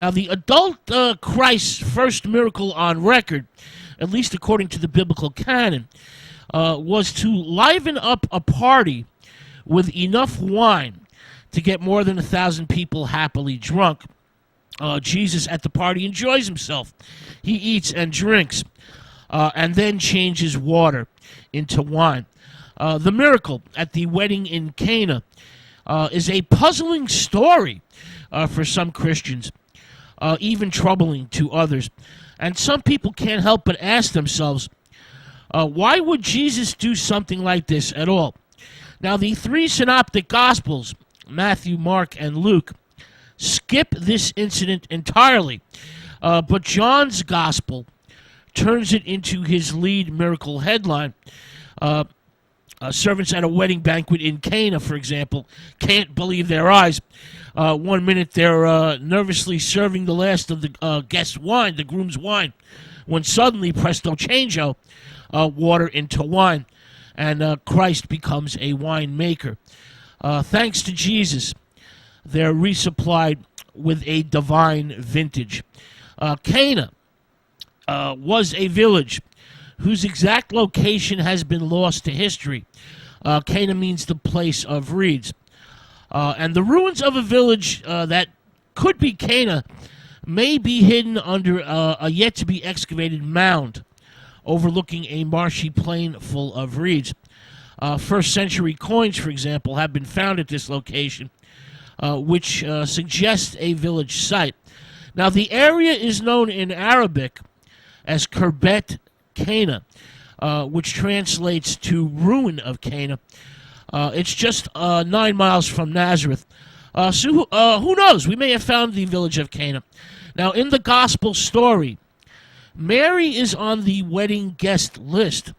Now, the adult Christ's first miracle on record, at least according to the biblical canon, was to liven up a party with enough wine to get more than 1,000 people happily drunk. Jesus at the party enjoys himself. He eats and drinks, and then changes water into wine. The miracle at the wedding in Cana is a puzzling story for some Christians, even troubling to others. And some people can't help but ask themselves, why would Jesus do something like this at all? Now, the three synoptic Gospels, Matthew, Mark, and Luke, skip this incident entirely, but John's Gospel turns it into his lead miracle headline. Servants at a wedding banquet in Cana, for example, can't believe their eyes. 1 minute they're nervously serving the last of the guests' wine, the groom's wine, when suddenly, presto changeo, water into wine, and Christ becomes a winemaker. Thanks to Jesus, they're resupplied with a divine vintage. Cana was a village whose exact location has been lost to history. Cana means the place of reeds. And the ruins of a village that could be Cana may be hidden under a yet-to-be excavated mound overlooking a marshy plain full of reeds. First-century coins, for example, have been found at this location, which suggests a village site. Now, the area is known in Arabic as Kerbet Cana, which translates to ruin of Cana. It's just 9 miles from Nazareth. So who knows? We may have found the village of Cana. Now, in the gospel story, Mary is on the wedding guest list.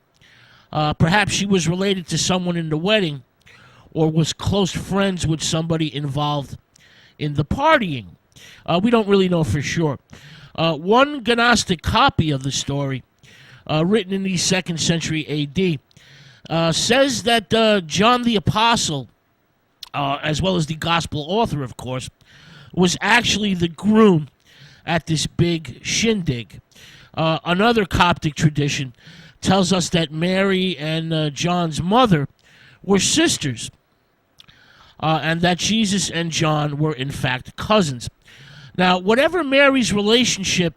Perhaps she was related to someone in the wedding or was close friends with somebody involved in the partying. We don't really know for sure. One Gnostic copy of the story, written in the 2nd century A.D., says that John the Apostle, as well as the gospel author, of course, was actually the groom at this big shindig. Another Coptic tradition tells us that Mary and John's mother were sisters, and that Jesus and John were in fact cousins. Now, whatever Mary's relationship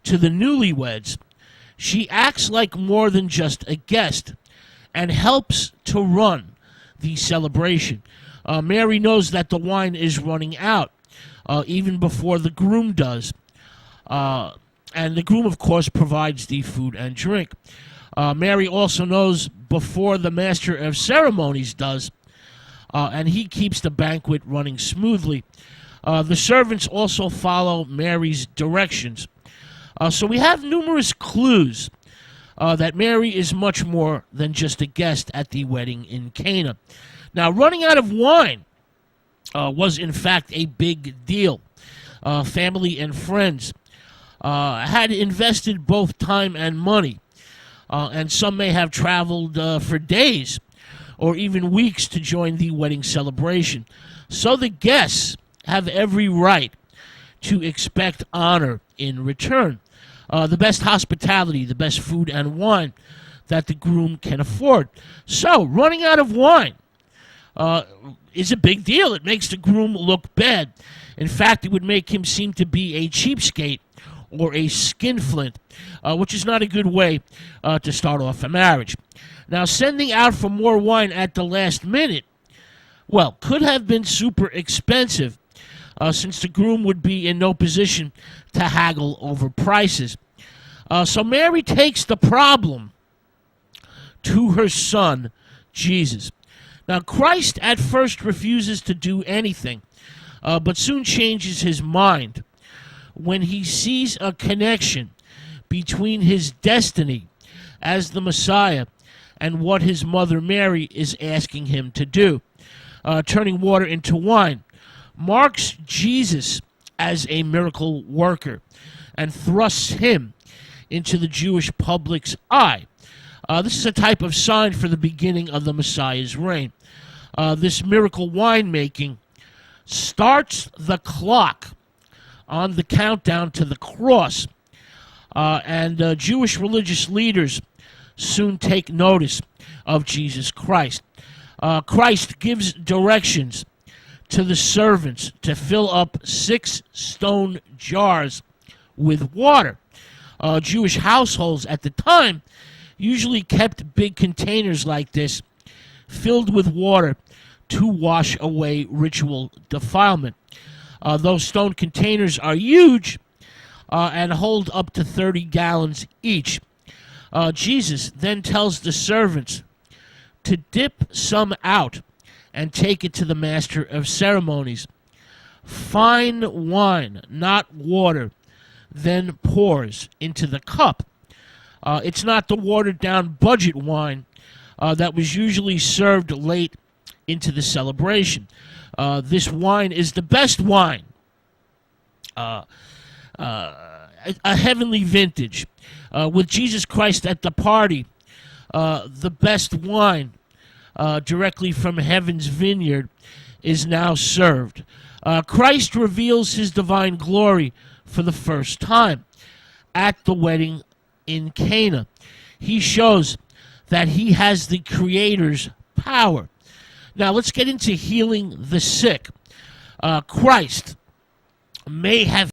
to the newlyweds, she acts like more than just a guest and helps to run the celebration. Mary knows that the wine is running out even before the groom does. And the groom, of course, provides the food and drink. Mary also knows before the master of ceremonies does, and he keeps the banquet running smoothly. The servants also follow Mary's directions. So we have numerous clues that Mary is much more than just a guest at the wedding in Cana. Now, running out of wine was, in fact, a big deal. Family and friends had invested both time and money, and some may have traveled for days or even weeks to join the wedding celebration. So the guests have every right to expect honor in return. The best hospitality, the best food and wine that the groom can afford. So, running out of wine is a big deal. It makes the groom look bad. In fact, it would make him seem to be a cheapskate or a skinflint, which is not a good way to start off a marriage. Now, sending out for more wine at the last minute, well, could have been super expensive, since the groom would be in no position to haggle over prices. So Mary takes the problem to her son, Jesus. Now, Christ at first refuses to do anything, but soon changes his mind when he sees a connection between his destiny as the Messiah and what his mother Mary is asking him to do. Turning water into wine marks Jesus as a miracle worker and thrusts him into the Jewish public's eye. This is a type of sign for the beginning of the Messiah's reign. This miracle winemaking starts the clock on the countdown to the cross. And Jewish religious leaders soon take notice of Jesus Christ. Christ gives directions to the servants to fill up 6 stone jars with water. Jewish households at the time usually kept big containers like this filled with water to wash away ritual defilement. Those stone containers are huge and hold up to 30 gallons each. Jesus then tells the servants to dip some out and take it to the master of ceremonies. Fine wine, not water, then pours into the cup. It's not the watered-down budget wine that was usually served late into the celebration. This wine is the best wine, a heavenly vintage. With Jesus Christ at the party, the best wine directly from heaven's vineyard is now served. Christ reveals his divine glory for the first time at the wedding in Cana. He shows that he has the Creator's power. Now let's get into healing the sick. Christ may have